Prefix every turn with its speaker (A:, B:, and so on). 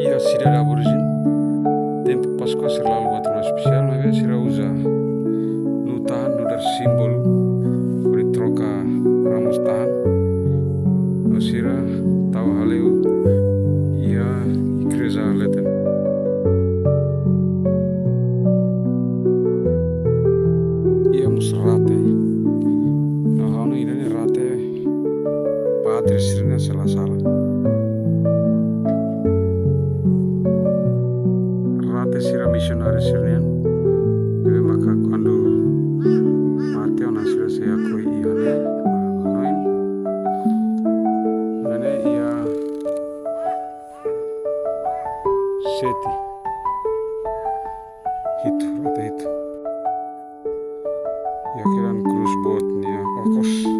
A: Ia cidade aborígene, tempo de Páscoa será algo mais especial, não é? Será usa no tahan, no dar símbolo, por troca ramos tahan, no será tahu haleu ia igreja leten. Ia musrate, no hanu ini rate, padre sirina sala. Rate sira missionário sirnian, deve maka quando mate ona sira saya koi iane, noin, nane ia seti, itu rate itu, ia kiran cruz bot nia okos.